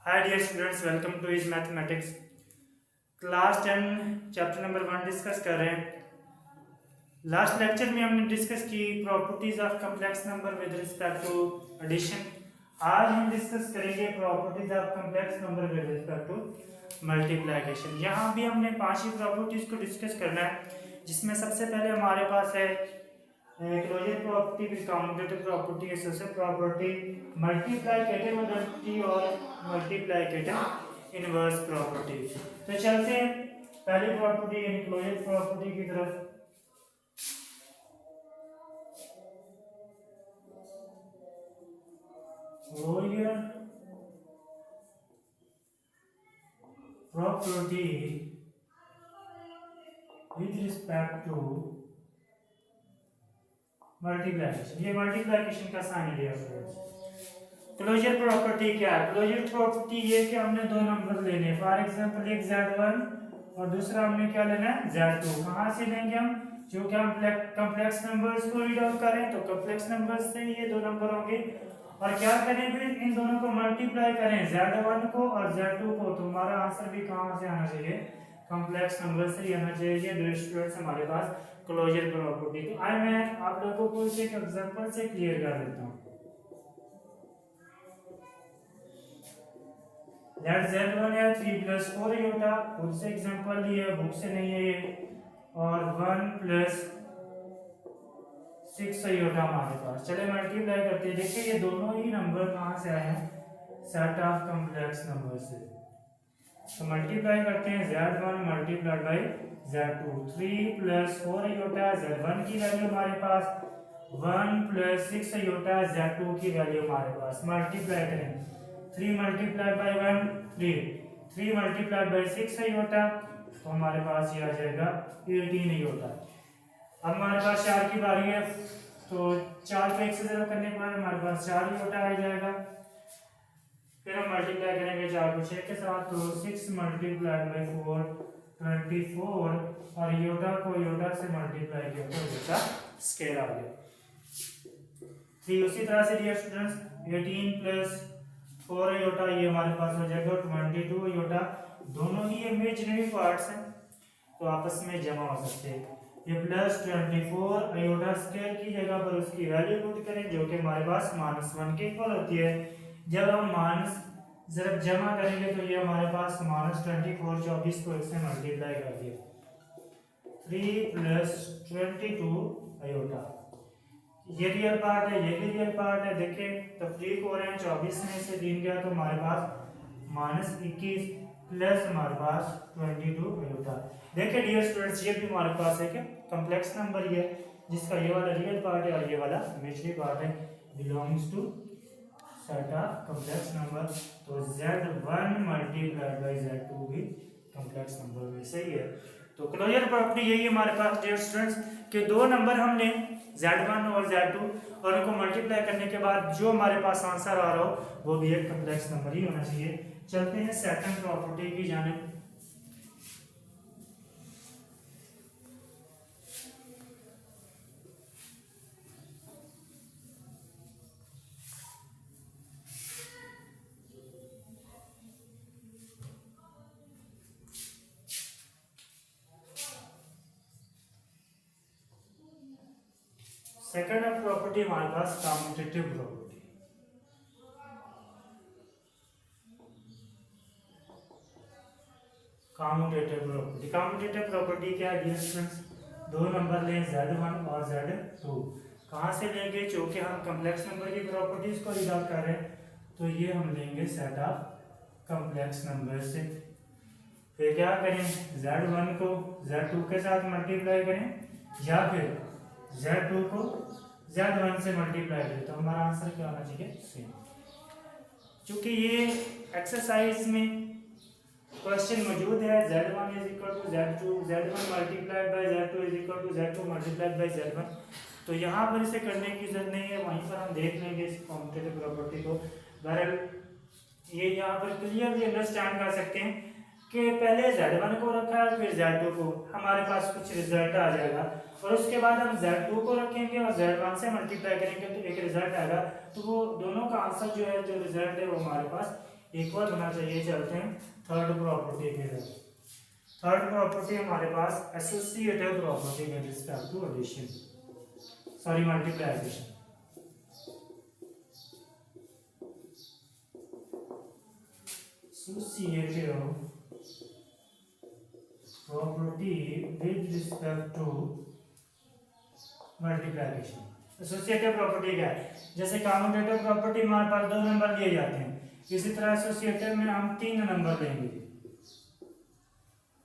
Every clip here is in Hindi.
Hi dear students, welcome to is mathematics class 10 chapter number 1 discuss कर रहे हैं। लास्ट लेक्चर में हमने डिस्कस की properties of complex number with respect to addition. आज हम डिस्कस करेंगे properties of complex number with respect to multiplication. यहाँ भी हमने 5 ही प्रॉपर्टीज को डिस्कस करना है, जिसमें सबसे पहले हमारे पास है क्लोजर प्रॉपर्टी, फिर commutative property, associative property, multiplicative identity और मल्टीप्लिकेटिव इनवर्स प्रॉपर्टी। तो चलते हैं पहली प्रॉपर्टी यानी क्लोजर प्रॉपर्टी की तरफ। Closure property with respect to multiplication. ये मल्टीप्लिकेशन का साइन लिया है। क्लोजर प्रॉपर्टी क्या है? क्लोजर प्रॉपर्टी ये कि हमने दो नंबर लेने, फॉर एग्जांपल एक Z1 और दूसरा हमने क्या लेना है Z2। कहाँ से लेंगे हम? क्योंकि हम कॉम्प्लेक्स नंबर्स को रीड आउट करें तो कॉम्प्लेक्स नंबर्स से ये दो नंबर होंगे और क्या करेंगे, इन दोनों को मल्टीप्लाई करें, Z1 को और Z2 को, तो हमारा आंसर भी कहाँ से आना चाहिए? कॉम्प्लेक्स नंबर से ही आना चाहिए। दो स्टूडेंट्स हमारे पास क्लोजर प्रॉपर्टी। तो आइए मैं आप लोगों को इसे एक एग्जांपल से क्लियर कर देता हूँ। लेट Z1 है 3 + 4 आयोटा, खुद से एग्जांपल लिया, बुक से नहीं है ये, और 1 + 6 आयोटा हमारे पास। चले मल्टीप्लाई करते हैं। देखिए ये दोनों ही नंबर कहाँ से आए हैं? सेट ऑफ कॉम्प्लेक्स नंबर से। तो मल्टीप्लाई करते हैं, Z1 multiplied by Z2, 3 + 4 iota Z1 की वैल्यू हमारे पास, 1 + 6 आयोटा Z2 की वैल्यू हमारे पास। मल्टीप्लाई करें, 3 × 1 3 × 6 आयोटा, तो हमारे पास ये आ जाएगा 18 आयोटा। अब हमारे पास 4 की बारी है, तो 4 को 1 से 0 करने के बाद हमारे पास 4 आयोटा आ जाएगा। फिर हम मल्टीप्लाई करेंगे 4 को 6 के साथ, तो 6 × 4 24, और आयोटा को आयोटा से मल्टीप्लाई किया तो आयोटा स्केयर आ गया। फिर उसी तरह से डियर स्टूडेंट्स 18 + 4 आयोटा ये हमारे पास हो जाएगा 22 आयोटा। दोनों ही इमेजिनरी पार्ट्स हैं तो आपस में जमा हो सकते हैं। ये +24 आयोटा स्केयर की जगह पर उसकी वैल्यू पुट करें जो कि हमारे पास -1 के इक्वल होती है। जब हम माइनस जब जमा करेंगे तो ये हमारे पास -24 24 को 1 से मल्टीप्लाई कर दिया, 3 + 22 आयोटा। ये रियल पार्ट है, ये भी रियल पार्ट है। देखें तफरीक हो रहे हैं, 24 में से 3 गया तो हमारे पास -21 प्लस हमारे पास 22 आयोटा। देखिए डियर स्टूडेंट्स, ये भी हमारे पास है कि कॉम्प्लेक्स नंबर ही है, जिसका ये वाला रियल पार्ट है और ये वाला इमेजिनरी पार्ट है, belongs to set of complex number. तो Z1 मल्टीप्लाइड बाय Z2 भी कॉम्प्लेक्स नंबर में से ही है। तो क्लोजर प्रॉपर्टी यही हमारे पास डियर स्टूडेंट्स कि दो नंबर हमने Z1 और Z2 और उनको मल्टीप्लाई करने के बाद जो हमारे पास आंसर आ रहा हो वो भी एक कॉम्प्लेक्स नंबर ही होना चाहिए। चलते हैं सेकंड प्रॉपर्टी की जानिब। सेकंड प्रॉपर्टी हमारे पास कम्यूटेटिव प्रॉपर्टी। कम्यूटेटिव प्रॉपर्टी क्या है डियर स्टूडेंट्स? दो नंबर लें Z1 और Z2। कहाँ से लेंगे? चूंकि हम कॉम्प्लेक्स नंबर की प्रॉपर्टीज को रीड आउट कर रहे हैं तो ये हम लेंगे सेट ऑफ कॉम्प्लेक्स नंबर से। फिर क्या करें, Z1 को Z2 के साथ मल्टीप्लाई करें या फिर Z2 को Z1 से मल्टीप्लाई करें, तो हमारा आंसर क्या होना चाहिए? सेम। चूंकि ये एक्सरसाइज में क्वेश्चन मौजूद है, Z1 = Z2, Z1 multiplied by Z2 = Z2 multiplied by Z1, तो यहाँ पर इसे करने की जरूरत नहीं है, वहीं पर हम देख लेंगे इस कॉम्यूटेटिव प्रॉपर्टी को। बहरहाल ये यहाँ पर क्लियरली अंडरस्टैंड कर सकते हैं कि पहले Z1 को रखा है फिर Z2 को, हमारे पास कुछ रिजल्ट आ जाएगा और उसके बाद हम Z2 को रखेंगे और Z1 से मल्टीप्लाई करेंगे तो एक रिजल्ट आएगा। तो वो दोनों का आंसर जो है, जो रिजल्ट है वो हमारे पास इक्वल होना चाहिए। चलते हैं थर्ड प्रॉपर्टी की तरफ। थर्ड प्रॉपर्टी हमारे पास associative property with respect to addition, sorry multiplication. Associative property with respect to multiplication. Associative property क्या है? जैसे कम्यूटेटिव प्रॉपर्टी हमारे पास 2 नंबर लिए जाते हैं, इसी तरह एसोसिएटिव में हम 3 नंबर लेंगे,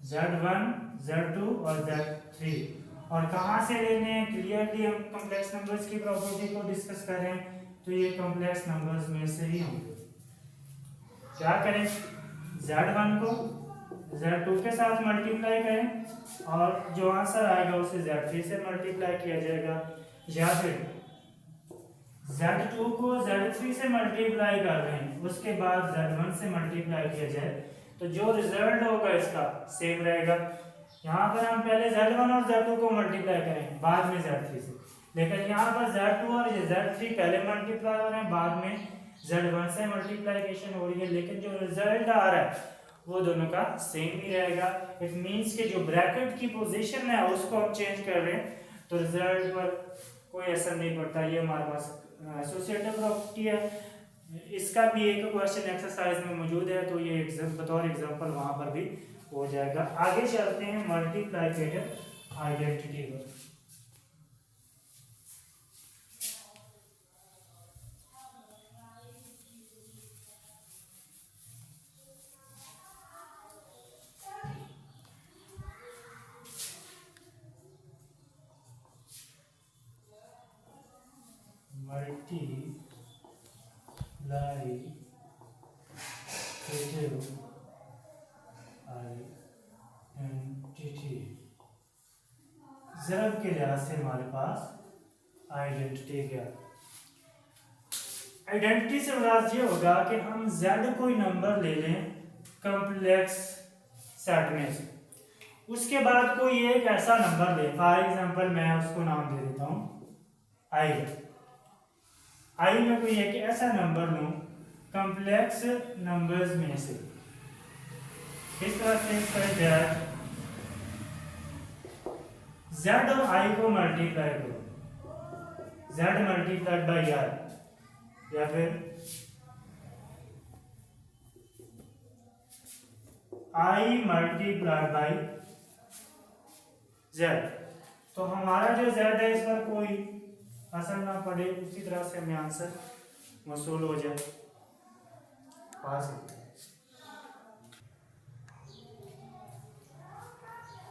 Z1, Z2 और Z3। और कहाँ से लेने हैं? क्लियरली हम कॉम्प्लेक्स नंबर्स की प्रॉपर्टी को डिस्कस कर रहे हैं, तो ये कॉम्प्लेक्स नंबर्स में से ही होंगे। क्या करें? Z1 को Z2 के साथ मल्टीप्लाई करें और जो आंसर आएगा उसे Z3 से मल्टीप्लाई किया जाएगा, या फिर Z2 को Z3 से मल्टीप्लाई कर रहे हैं, उसके बाद Z1 से मल्टीप्लाई किया जाए तो जो रिजल्ट होगा इसका सेम रहेगा। यहाँ पर हम पहले Z1 और Z2 को मल्टीप्लाई करें, बाद में Z3 से, लेकिन यहाँ पर Z2 और Z3 पहले मल्टीप्लाई हो रहे हैं, बाद में Z1 से मल्टीप्लिकेशन हो रही है, लेकिन जो रिजल्ट आ रहा है वो दोनों का सेम ही रहेगा। इट मींस कि जो ब्रैकेट की पोजीशन है उसको हम चेंज कर रहे हैं तो रिजल्ट पर कोई असर नहीं पड़ता। ये हमारे पास एसोसिएटिव प्रॉपर्टी है। इसका भी एक क्वेश्चन एक्सरसाइज में मौजूद है, तो ये बतौर एग्जांपल वहां पर भी हो जाएगा। आगे चलते हैं मल्टीप्लिकेटिव आइडेंटिटी पर। मल्टीप्लिकेटिव आइडेंटिटी ज़रब के लिहाज से हमारे पास आइडेंटिटी क्या? आइडेंटिटी से मुराद ये होगा कि हम z कोई नंबर ले लें कॉम्प्लेक्स सेट में से, उसके बाद कोई एक ऐसा नंबर ले, फॉर एग्जांपल मैं उसको नाम दे देता हूं आई में कोई एक ऐसा नंबर लूं कॉम्प्लेक्स नंबर्स में से, इस तरह से z और i को मल्टीप्लाई करो, z मल्टीप्लाइड बाई i, या फिर i मल्टीप्लाइड बाई z। तो हमारा जो z है इस पर कोई असर ना पड़े, उसी तरह से हमें आंसर वसूल हो जाए।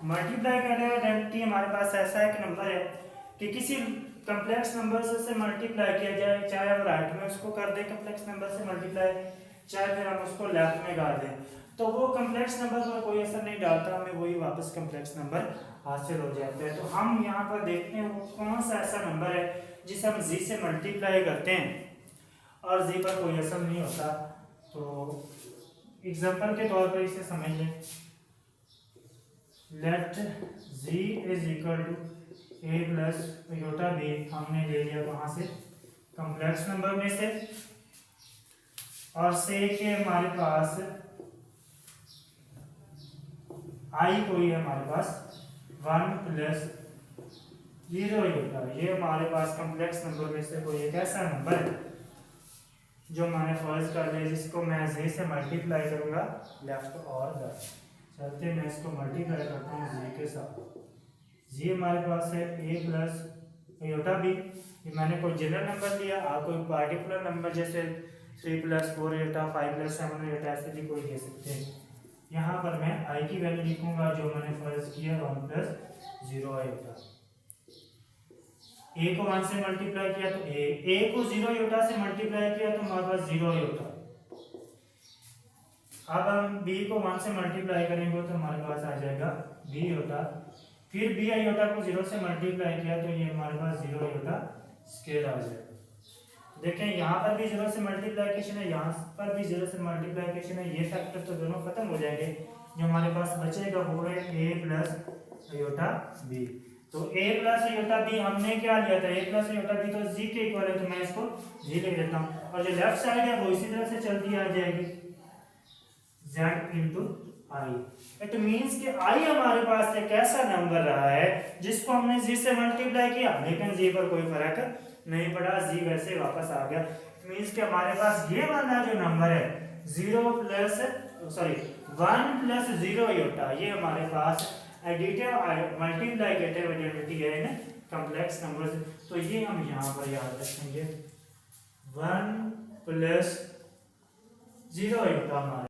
मल्टीप्लाई करने का आइडेंटिटी हमारे पास ऐसा एक नंबर है कि किसी कॉम्प्लेक्स नंबर से मल्टीप्लाई किया जाए, चाहे हम राइट में उसको कर दें कॉम्प्लेक्स नंबर से मल्टीप्लाई, चाहे फिर हम उसको लेफ्ट में कर दें, तो वो कॉम्प्लेक्स नंबर पर कोई असर नहीं डालता, हमें वही वापस कॉम्प्लेक्स नंबर हासिल हो जाता है। तो हम यहाँ पर देखते हैं वो कौन सा ऐसा नंबर है जिसे हम z से मल्टीप्लाई करते हैं और z पर कोई असर नहीं होता। तो एग्जांपल के तौर पर इसे समझ लें, let z is equal to a plus iota b, हमने ले लिया वहां से कॉम्प्लेक्स नंबर में से, और से के हमारे पास i कोई है हमारे पास 1 प्लस 0 योटा, ये हमारे पास कॉम्प्लेक्स नंबर में से कोई एक ऐसा नंबर है जो मैंने फर्ज कर लिया, जिसको मैं z से मल्टीप्लाई करूंगा लेफ्ट और राइट। चलते मैं इसको मल्टीप्लाई करता हूँ z के साथ। z हमारे पास है a प्लस योटा b, ये मैंने कोई जनरल नंबर लिया, आप कोई पार्टिकुलर नंबर जैसे 3 प्लस 4 योटा 5 प्लस 7 योटा ऐसे भी कोई दे सकते हैं। यहाँ पर मैं i की वैल्यू लिखूंगा जो मैंने फर्ज किया 1 प्लस 0 योटा। a को 1 से मल्टीप्लाई किया तो a को 0 योटा से मल्टीप्लाई किया तो हमारे पास 0 योटा। अब हम b को 1 से मल्टीप्लाई करेंगे तो हमारे पास आ जाएगा b योटा, फिर b योटा को 0 से मल्टीप्लाई किया तो ये हमारे पास 0 योटा स्क्वायर आ जाएगा। देखें यहाँ पर भी 0 से मल्टीप्लिकेशन है, यहाँ पर भी 0 से मल्टीप्लिकेशन है, ये फैक्टर तो दोनों खत्म हो जाएंगे, जो हमारे पास बचेगा वो है a प्लस योटा b। तो a प्लस योटा b हमने क्या लिया था, a प्लस योटा b तो z के इक्वल है, तो मैं इसको z लिख देता हूँ, और जो लेफ्ट साइड है वो इसी तरह से चलती आ जाएगी। z into I. It means कि आई हमारे पास एक ऐसा नंबर रहा है जिसको हमने जी से मल्टीप्लाई किया, लेकिन जी पर कोई फर्क नहीं पड़ा, जी वैसे वापस आ गया। मीन्स कि हमारे पास ये वाला जो नंबर है 1 प्लस 0 योटा, ये हमारे पास एडिटिव मल्टीप्लिकेटिव आइडेंटिटी है इन कॉम्प्लेक्स नंबर्स। तो ये हम यहाँ पर याद रखेंगे 1 प्लस 0 योटा हमारे